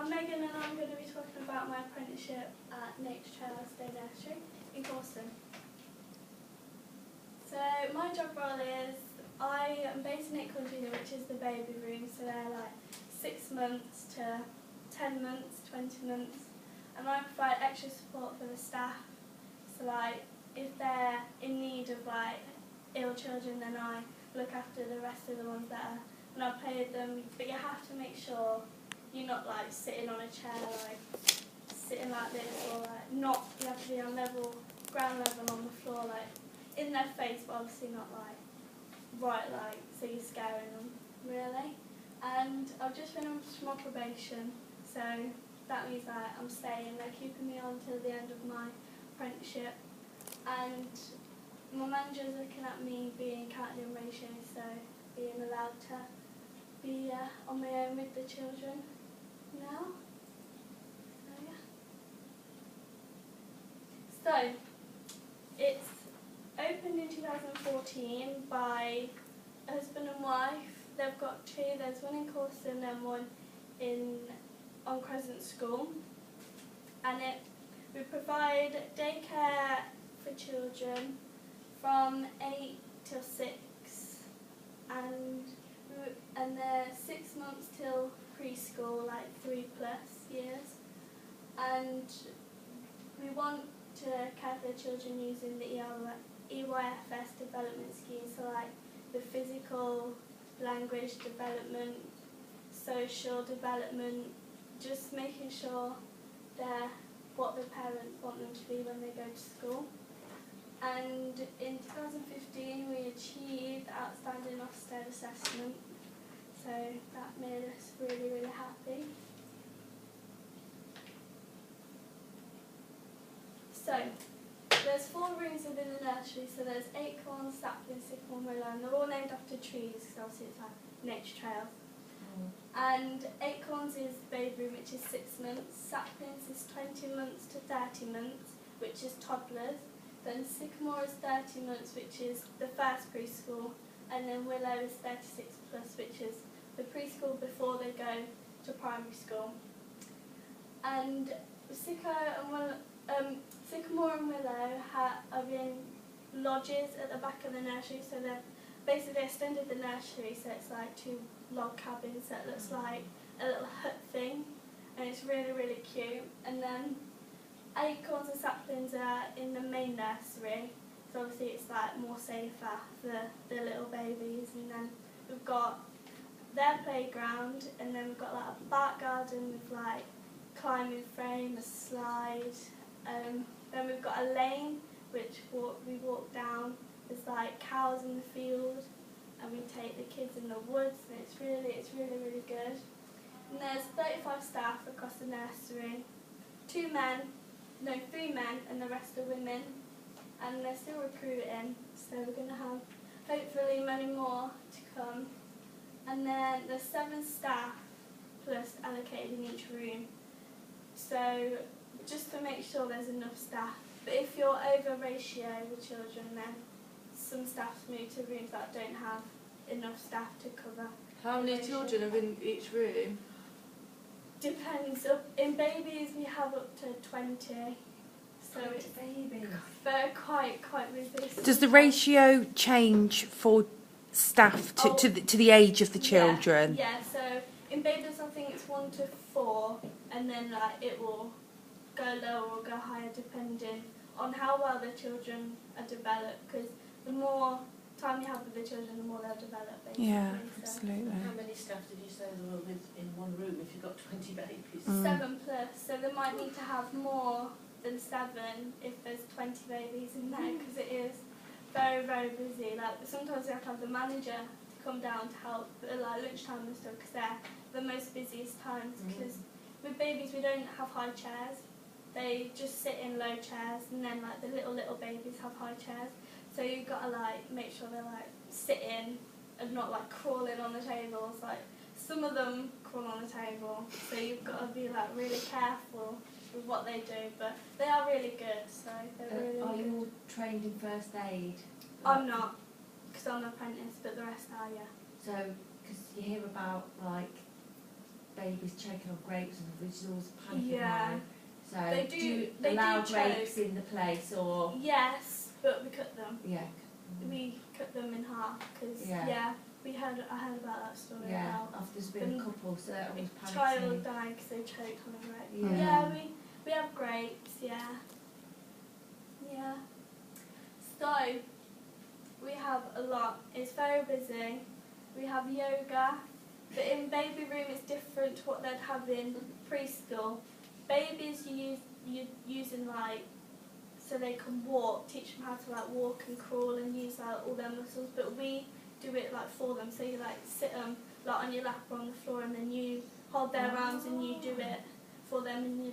I'm Megan and I'm going to be talking about my apprenticeship at Nature Trails Day Nursery in Corson. So my job role is, I am based in Acorn Junior, which is the baby room, so they're like 6 months to 10 months, 20 months, and I provide extra support for the staff. So like, if they're in need of like ill children, then I look after the rest of the ones that are, and I play with them, but you have to make sure you're not like sitting on a chair, like sitting like this, or like not, you have to be on ground level on the floor, like in their face, but obviously not like right, like so you're scaring them really. And I've just been on small probation, so that means that I'm staying. They're keeping me on till the end of my apprenticeship, and my manager's looking at me being counted in ratio, so being allowed to be on my own with the children now. So it's opened in 2014 by a husband and wife. They've got 2. There's one in Corson and one on Crescent School. And we provide daycare for children from 8 till 6, and they're 6 months till preschool, like 3+ years. And we want to care for the children using the EYFS development scheme, so like the physical, language development, social development, just making sure they're what the parents want them to be when they go to school. And in 2015 we achieved Outstanding Ofsted assessment, so that made us really, really happy. So there's 4 rooms within the nursery, so there's acorn, sapling, sycamore, willow, and they're all named after trees, because obviously it's like Nature Trails. And acorns is the baby room, which is 6 months, saplings is 20 months to 30 months, which is toddlers, then sycamore is 30 months, which is the first preschool, and then willow is 36+, which is the preschool before they go to primary school. And sycamore and willow are in lodges at the back of the nursery, so they're basically extended the nursery, so it's like 2 log cabins that looks like a little hut thing, and it's really, really cute. And then acorns and saplings are in the main nursery, so obviously it's like more safer for the little babies. And then we've got their playground, and then we've got like a back garden with like climbing frame, a slide. Then we've got a lane which we walk down. There's like cows in the field, and we take the kids in the woods, and it's really, really good. And there's 35 staff across the nursery, 3 men, and the rest are women. And they're still recruiting, so we're going to have hopefully many more to come. And then there's 7 staff plus allocated in each room. So just to make sure there's enough staff. But if you're over ratio with children, then some staff move to rooms that don't have enough staff to cover. How many children are in each room? Depends. In babies we have up to 20. So it's babies. They're quite busy. Does the ratio change for staff to the age of the children? Yeah, so in babies I think it's 1 to 4, and then like it will go lower or go higher depending on how well the children are developed, because the more time you have with the children, the more they'll develop, basically. Yeah, so. absolutely. How many staff did you say there were in one room if you've got 20 babies? 7+, so they might need to have more than 7 if there's 20 babies in there, because it is very, very busy. Like sometimes we have to have the manager to come down to help at like lunchtime and stuff, because they're the most busiest times. Because with babies we don't have high chairs, they just sit in low chairs, and then like the little babies have high chairs. So you've got to like make sure they're like sitting and not like crawling on the tables. Like some of them crawl on the table, so you've got to be like really careful with what they do. But they are really good. So they're really Are good. you all trained in first aid? I'm not, because I'm an apprentice, but the rest are, yeah. So, because you hear about like babies choking on grapes and which is always a panic of Yeah. mine. So They do do- you they allow do grapes choke. in the place or Yes, but we cut them. yeah? We cut them in half because Yeah. I heard about that story Yeah, about after there's been a the couple, so that always a panics child me. died because they choked on a grape. Yeah. Yeah, we have grapes. Yeah. Yeah. So we have a lot. It's very busy. We have yoga, but in baby room it's different to what they'd have in preschool. Babies you using like so they can walk, teach them how to like walk and crawl and use like all their muscles, but we do it like for them. So you like sit them like on your lap or on the floor, and then you hold their arms and you do it for them, and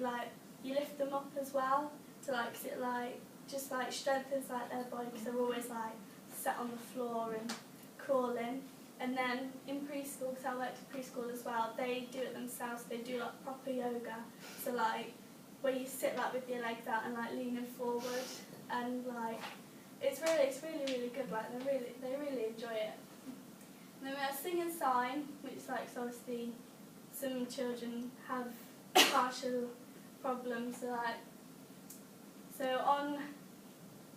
you lift them up as well to like sit like just like strengthens like their body because they're always like sat on the floor and crawling. And then in preschool, because I worked in preschool as well, they do it themselves. They do like proper yoga, so like where you sit like with your legs out and like leaning forward, and like it's really good. Like they really enjoy it. And then we have sing and sign, which like so obviously some children have partial problems. So on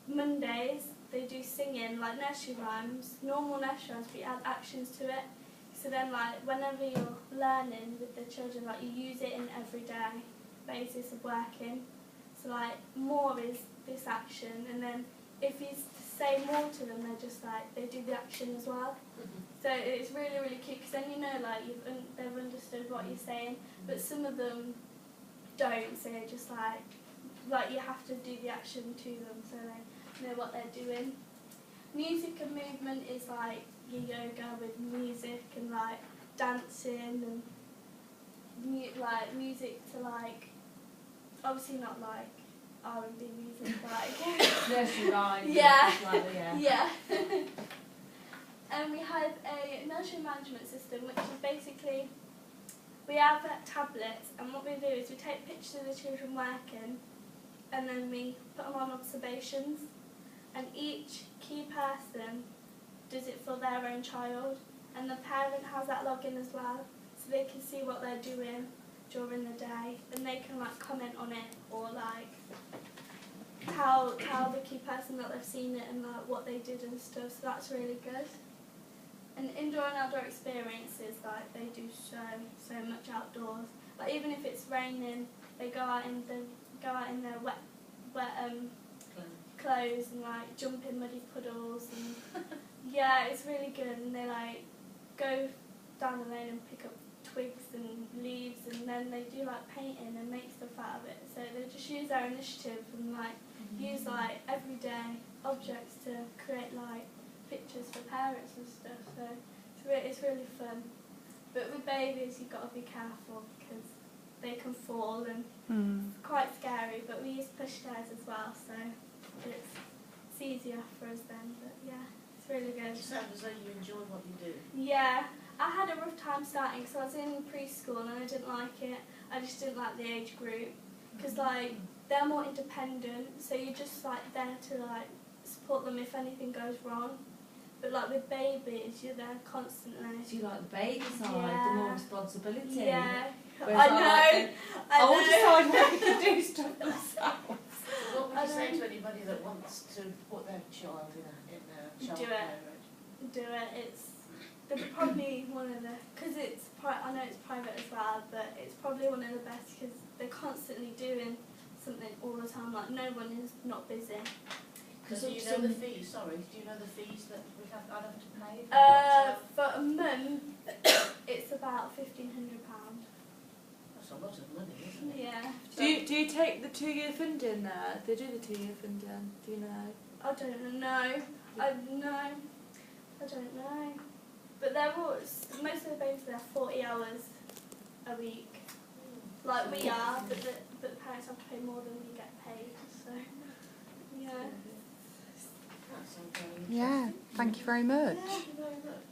Mondays they do singing like nursery rhymes, normal nursery rhymes, but you add actions to it. So then like whenever you're learning with the children, like you use it in everyday basis of working. So like more is this action, and then if you say more to them, they're just like they do the action as well. So it's really cute because then you know like they've understood what you're saying, but some of them don't. So they're just like you have to do the action to them so they know what they're doing. Music and movement is like your yoga with music and like dancing and like music to like obviously not like R&B music, but like Nursery rhymes. Yeah. Like, yeah. yeah. And we have a nursery management system, which is basically we have tablets, and what we do is we take pictures of the children working, and then we put them on observations, and each key person does it for their own child, and the parent has that login as well, so they can see what they're doing during the day, and they can like comment on it or like tell the key person that they've seen it and like what they did and stuff. So that's really good. And indoor and outdoor experiences, like they do so much outdoors. Like even if it's raining, they go out in their wet clothes and like jump in muddy puddles and yeah, it's really good. And they like go down the lane and pick up twigs and leaves, and then they do like painting and make stuff out of it. So they just use their initiative and like use like everyday objects to create like pictures for parents and stuff. So it's really fun. But with babies, you've got to be careful because they can fall and it's quite scary. But we use push chairs as well, so it's easier for us then. But yeah, it's really good. You sound as though you enjoy what you do. Yeah, I had a rough time starting because I was in preschool and I didn't like it. I just didn't like the age group because like they're more independent, so you're just like there to like support them if anything goes wrong. But like with babies, you're there constantly. Do you like the baby side, the Yeah. more responsibility? Yeah, Whereas I I like know. the older side where they can do stuff themselves. What would I you say know. to anybody that wants to put their child in a child Do it. care? Do it. They're probably one of the, because I know it's private as well, but it's probably one of the best because they're constantly doing something all the time. Like no one is not busy. Do you know the fees? Sorry, do you know the fees that I'd have to pay? For a month, it's about £1,500. That's a lot of money, isn't it? Yeah. Do you take the 2-year funding there? They do the 2-year funding. Do you know? I don't know. I don't know. But they're all, most of the babies are 40 hours a week. Like we are, but the parents have to pay more than we get paid. So, yeah. That sounds very Yeah, interesting. thank you very much. Thank you very much.